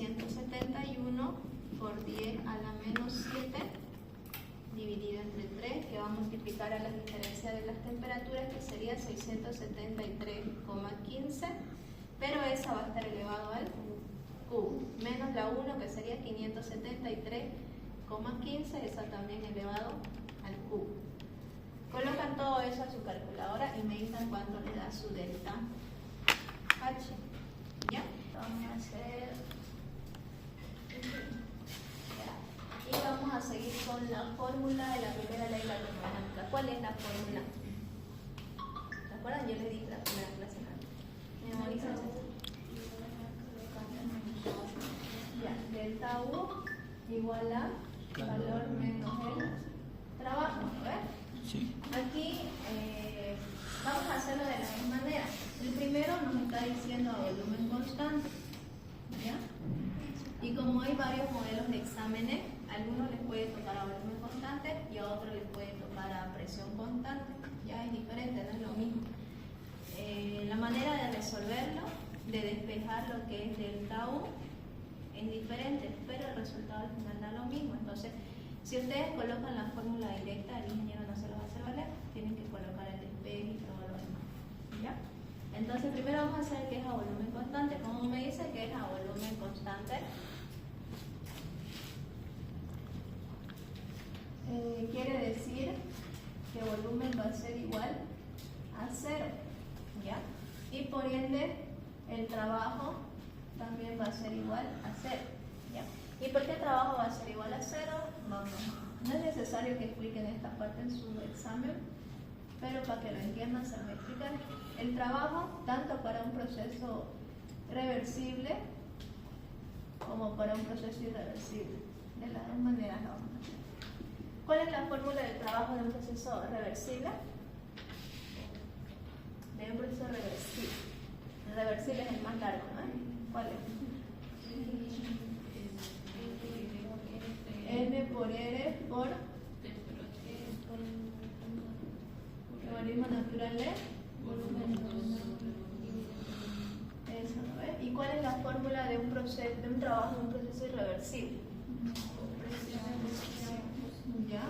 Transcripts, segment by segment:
171 por 10 a la menos 7 dividido entre 3, que va a multiplicar a la diferencia de las temperaturas, que sería 673,15, pero esa va a estar elevado al cubo, menos la 1, que sería 573,15, esa también elevado al cubo. Colocan todo eso a su calculadora y me dicen cuánto le da su delta H. ¿Ya? Vamos a hacer... Y vamos a seguir con la fórmula de la primera ley de la termodinámica. ¿Cuál es la fórmula? ¿Se acuerdan? Yo les di la primera clase. Memorizan. Ya, delta U igual a valor menos el trabajo, ¿ves? Sí. Aquí vamos a hacerlo de la misma manera. El primero nos está diciendo a volumen constante, ¿ya? Y como hay varios modelos de exámenes, a algunos les puede tocar a volumen constante y a otros les puede tocar a presión constante. Ya es diferente, no es lo mismo. La manera de resolverlo, de despejar lo que es delta U, es diferente, pero el resultado al final da lo mismo. Entonces, si ustedes colocan la fórmula directa, el ingeniero no se los va a hacer valer, tienen que colocar el despeje y todo lo demás. ¿Ya? Entonces, primero vamos a hacer que es a volumen constante. ¿Cómo me dice que es a volumen constante? Quiere decir que volumen va a ser igual a 0, ¿ya? Y por ende el trabajo también va a ser igual a 0, ¿ya? ¿Y por qué el trabajo va a ser igual a 0? No es necesario que expliquen esta parte en su examen, pero para que lo entiendan se lo voy a explicar. El trabajo, tanto para un proceso reversible como para un proceso irreversible, de las dos maneras lo vamos a hacer. ¿Cuál es la fórmula del trabajo de un proceso reversible? De un proceso reversible. El reversible es el más largo, ¿no? ¿Cuál es? N por R por logaritmo natural de volumen. Eso, ¿no ves? ¿Y cuál es la fórmula de un trabajo de un proceso irreversible? ¿Ya?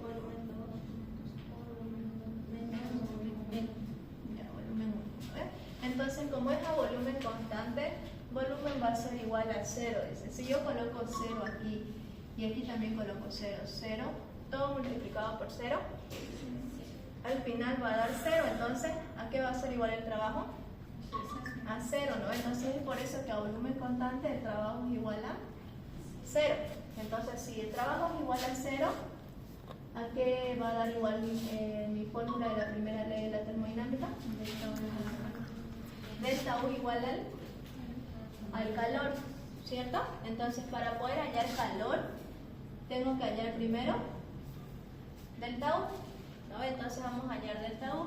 Volumen 1. Entonces, como es a volumen constante, volumen va a ser igual a 0. Dice. Si yo coloco 0 aquí y aquí también coloco 0, 0, todo multiplicado por 0, al final va a dar 0. Entonces, ¿a qué va a ser igual el trabajo? A 0, ¿no? Entonces, es por eso que a volumen constante el trabajo es igual a 0. Entonces, si el trabajo es igual a 0, ¿a qué va a dar igual mi fórmula de la primera ley de la termodinámica? Delta U igual al calor, ¿cierto? Entonces, para poder hallar calor, tengo que hallar primero delta U, ¿no? Entonces, vamos a hallar delta U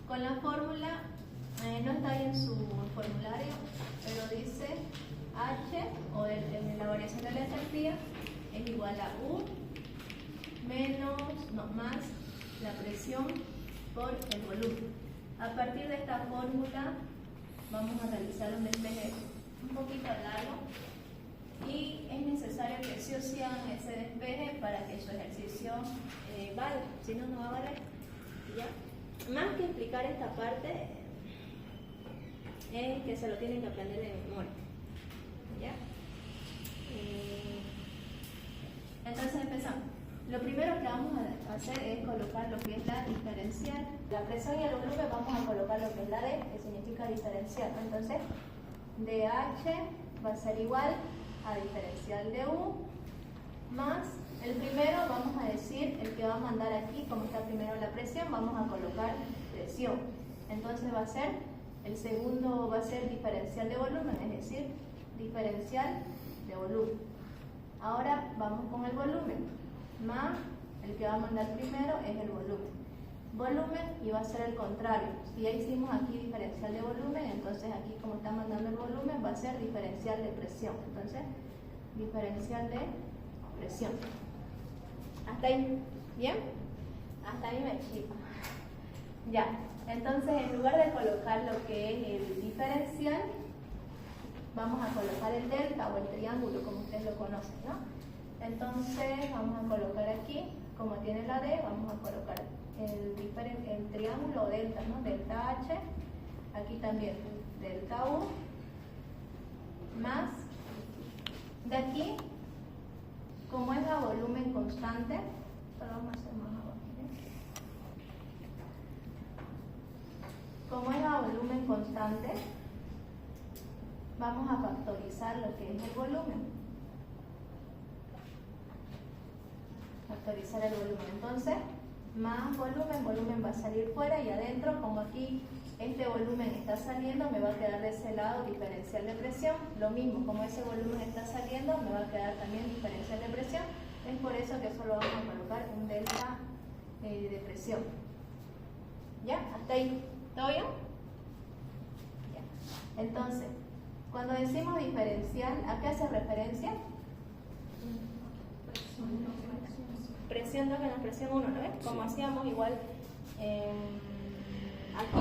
con la fórmula, no está ahí en su formulario, pero dice H, o en la variación de la entropía, es igual a U más la presión por el volumen. A partir de esta fórmula vamos a realizar un despeje un poquito largo y es necesario que sí o sí hagan ese despeje para que su ejercicio valga, si no, no va a valer. ¿Ya? Más que explicar esta parte, es que se lo tienen que aprender de memoria. ¿Ya? Entonces empezamos. Lo primero que vamos a hacer es colocar lo que es la diferencial. La presión y el volumen vamos a colocar lo que es la D, que significa diferencial. Entonces, DH va a ser igual a diferencial de U más el primero, vamos a decir, el que va a mandar aquí, como está primero la presión, vamos a colocar presión. Entonces va a ser, el segundo va a ser diferencial de volumen, es decir, diferencial de volumen. Ahora vamos con el volumen. Más el que va a mandar primero es el volumen y va a ser el contrario. Si ya hicimos aquí diferencial de volumen, entonces aquí como está mandando el volumen va a ser diferencial de presión. Entonces, diferencial de presión. ¿Hasta ahí? ¿Bien? Hasta ahí me chico. Ya, entonces en lugar de colocar lo que es el diferencial, vamos a colocar el delta o el triángulo, como ustedes lo conocen, ¿no? Entonces vamos a colocar aquí, como tiene la D, vamos a colocar el triángulo o delta, ¿no? Delta H, aquí también delta U, más, de aquí, como es a volumen constante, solo vamos a hacer más abajo, ¿sí? Como es a volumen constante, vamos a factorizar lo que es el volumen. Factorizar el volumen. Entonces, más volumen va a salir fuera y adentro, como aquí este volumen está saliendo, me va a quedar de ese lado diferencial de presión. Lo mismo, como ese volumen está saliendo, me va a quedar también diferencial de presión. Es por eso que solo vamos a colocar un delta de presión. ¿Ya? ¿Hasta ahí? ¿Todo bien? Ya. Entonces, cuando decimos diferencial, ¿a qué hace referencia? Presión 2 menos presión 1, ¿no ves? Como hacíamos igual aquí.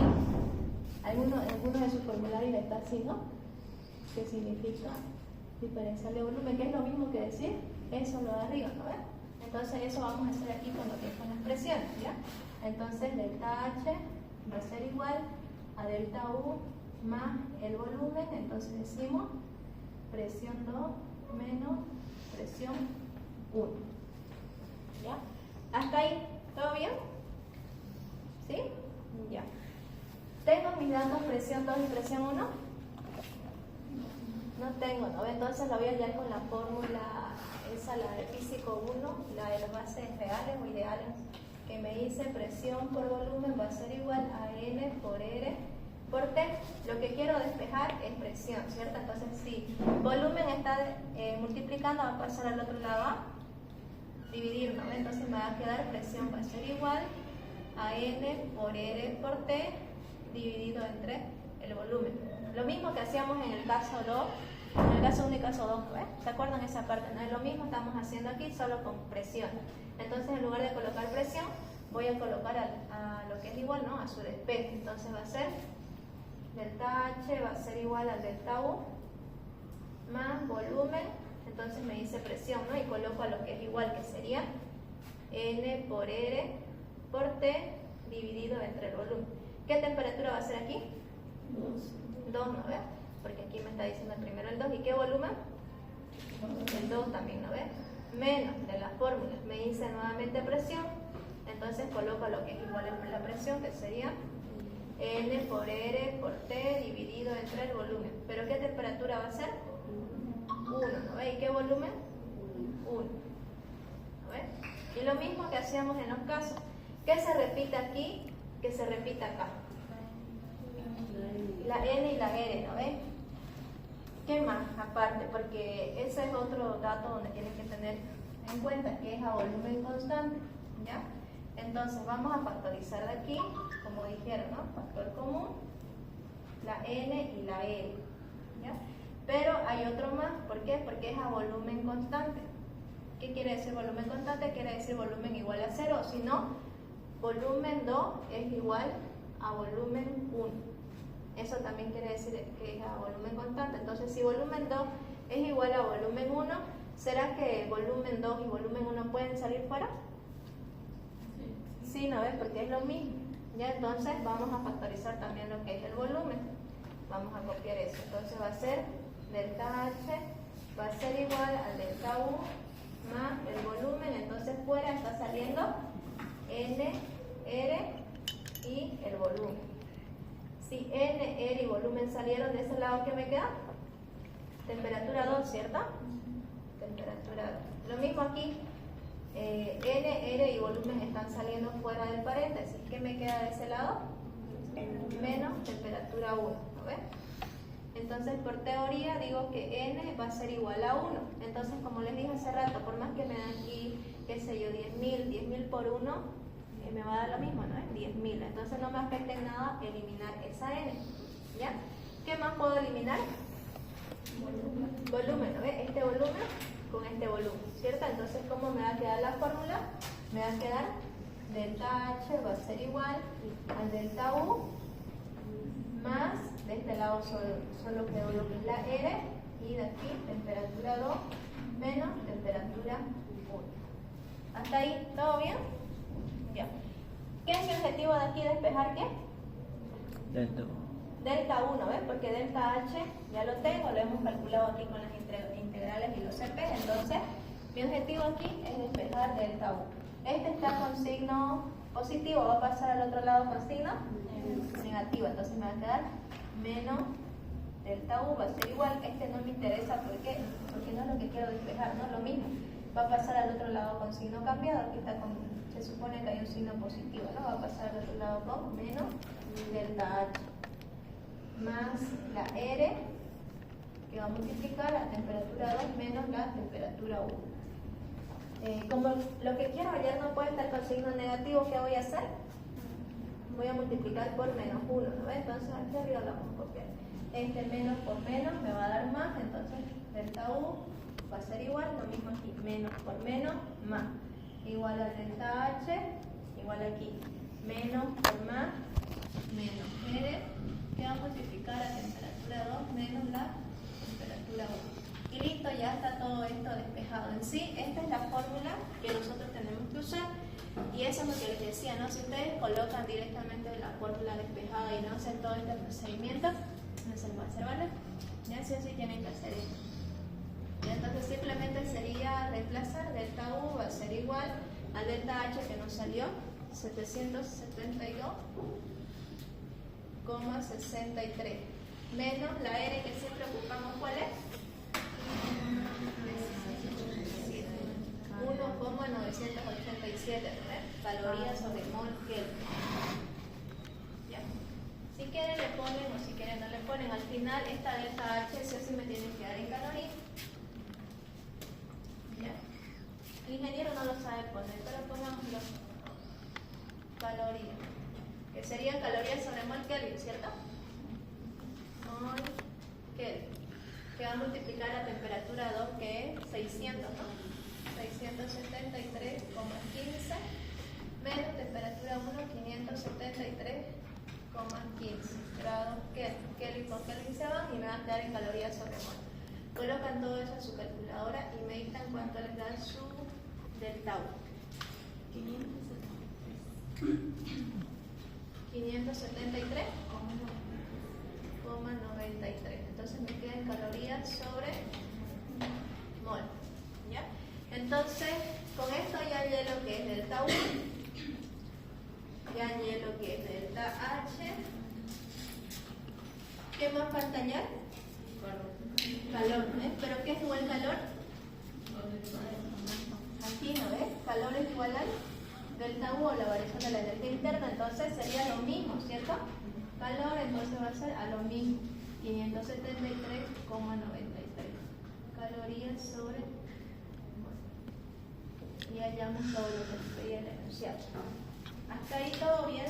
Algunos de sus formularios está así, ¿no? ¿Qué significa diferencial de volumen? Que es lo mismo que decir eso lo de arriba, ¿no ves? Entonces eso vamos a hacer aquí con lo que son las presiones, ¿ya? Entonces delta H va a ser igual a delta U más el volumen, entonces decimos presión 2 menos presión 1. ¿Ya? ¿Hasta ahí? ¿Todo bien? ¿Sí? Ya. ¿Tengo mis datos presión 2 y presión 1? No tengo, ¿no? Entonces la voy a hallar con la fórmula, esa, la de físico 1, la de las bases reales o ideales, que me dice presión por volumen va a ser igual a N por R por T. Lo que quiero despejar es presión, ¿cierto? Entonces si volumen está multiplicando, va a pasar al otro lado a dividir, ¿no? Entonces me va a quedar presión va a ser igual a N por R por T dividido entre el volumen. Lo mismo que hacíamos en el caso 2, en el caso 1 y caso 2, ¿ves? ¿Se acuerdan esa parte? No es lo mismo, estamos haciendo aquí solo con presión. Entonces en lugar de colocar presión, voy a colocar a lo que es igual, ¿no? A su despeje. Entonces va a ser delta H va a ser igual al delta U más volumen, entonces me dice presión, ¿no? Y coloco a lo que es igual, que sería N por R por T dividido entre el volumen. ¿Qué temperatura va a ser aquí? 2, ¿no ves? Porque aquí me está diciendo primero el 2. ¿Y qué volumen? El 2 también, ¿no ves? Menos de la fórmula. Me dice nuevamente presión. Entonces coloco lo que es igual a la presión, que sería N por R por T dividido entre el volumen. ¿Pero qué temperatura va a ser? 1, ¿no ves? ¿Y qué volumen? 1. ¿No ves? Y lo mismo que hacíamos en los casos. ¿Qué se repite aquí? Que se repita acá. La N y la R, ¿no ves? ¿Qué más aparte? Porque ese es otro dato donde tienen que tener en cuenta, que es a volumen constante, ¿ya? Entonces vamos a factorizar de aquí, como dijeron, ¿no? Factor común, la N y la R, ¿ya? Pero hay otro más, ¿por qué? Porque es a volumen constante. ¿Qué quiere decir volumen constante? Quiere decir volumen igual a 0, si no, volumen 2 es igual a volumen 1. Eso también quiere decir que es a volumen constante. Entonces, si volumen 2 es igual a volumen 1, ¿será que volumen 2 y volumen 1 pueden salir fuera? Sí, ¿no ves? Porque es lo mismo. Ya, entonces vamos a factorizar también lo que es el volumen. Vamos a copiar eso. Entonces va a ser delta H, va a ser igual al delta U más el volumen. Entonces fuera está saliendo N, R y el volumen. Si N, R y volumen salieron de ese lado, ¿qué me queda? Temperatura 2, ¿cierto? Temperatura 2. Lo mismo aquí, N, R y volumen están saliendo fuera del paréntesis. ¿Qué me queda de ese lado? Menos temperatura 1, ¿no ves? Entonces, por teoría, digo que N va a ser igual a 1. Entonces, como les dije hace rato, por más que me den aquí, qué sé yo, 10.000 por 1, me va a dar lo mismo, ¿no? 10.000. Entonces no me afecta en nada eliminar esa N. ¿Ya? ¿Qué más puedo eliminar? Volumen, ¿no ve? Este volumen con este volumen, ¿cierto? Entonces, ¿cómo me va a quedar la fórmula? Me va a quedar delta H va a ser igual al delta U más De este lado solo quedó lo que es la R, y de aquí temperatura 2 menos temperatura 1. ¿Hasta ahí todo bien? Ya. ¿Qué es mi objetivo de aquí? ¿Despejar qué? Delta 1, ¿ves? Porque delta H ya lo tengo, lo hemos calculado aquí con las integrales y los CP. Entonces, mi objetivo aquí es despejar delta 1. Este está con signo positivo, va a pasar al otro lado con signo negativo. Entonces me va a quedar menos delta U, va a ser igual. Este no me interesa porque no es lo que quiero despejar, ¿no? Lo mismo, va a pasar al otro lado con signo cambiado. Aquí está se supone que hay un signo positivo, ¿no? Va a pasar al otro lado con menos delta H más la R, que va a multiplicar la temperatura 2 menos la temperatura 1. Como lo que quiero hallar no puede estar con signo negativo, ¿qué voy a hacer? Voy a multiplicar por menos 1, ¿no ves? Entonces aquí arriba lo vamos a copiar. Este menos por menos me va a dar más, entonces delta U va a ser igual, lo mismo aquí, menos por menos, más. Igual a delta H, igual aquí, menos por más, menos R, que va a multiplicar a temperatura 2 menos la temperatura 1. Y listo, ya está todo esto despejado. En sí, esta es la fórmula que nosotros tenemos que usar. Y eso es lo que les decía, ¿no? Si ustedes colocan directamente la fórmula despejada y no hacen todo este procedimiento, no se les va a hacer, ¿vale? Ya sí o sí tienen que hacer esto. Y entonces simplemente sería reemplazar delta U va a ser igual al delta H que nos salió 772,63 menos la R que siempre ocupamos, ¿cuál es? 1,987 calorías sobre mol Kelvin. Ya. Si quieren le ponen o si quieren no le ponen. Al final esta delta H sí o sí me tiene que dar en calorías. ¿Ya? El ingeniero no lo sabe poner, pero pongámoslo. Calorías. Que serían calorías sobre mol Kelvin, ¿cierto? Mol Kelvin. Que va a multiplicar la temperatura 2, que es 600, ¿no? 673,15 menos temperatura 1, 573,15 grados Kelvin por Kelvin se van y me van a quedar en calorías sobre mol. Colocan todo eso en su calculadora y meditan cuánto les da su delta U. 573,93. Entonces me quedan calorías sobre mol. ¿Ya? Entonces, con esto ya hallé lo que es delta U, ya hallé lo que es delta H. ¿Qué más falta hallar? Calor, ¿ves? ¿Pero qué es igual calor? Aquí, ¿no ves? Calor es igual al delta U o la variación de la energía interna, entonces sería lo mismo, ¿cierto? Calor, entonces va a ser a lo mismo, 573,93 calorías sobre. Y hallamos todo lo que se pedía en el enunciado. Hasta ahí todo bien,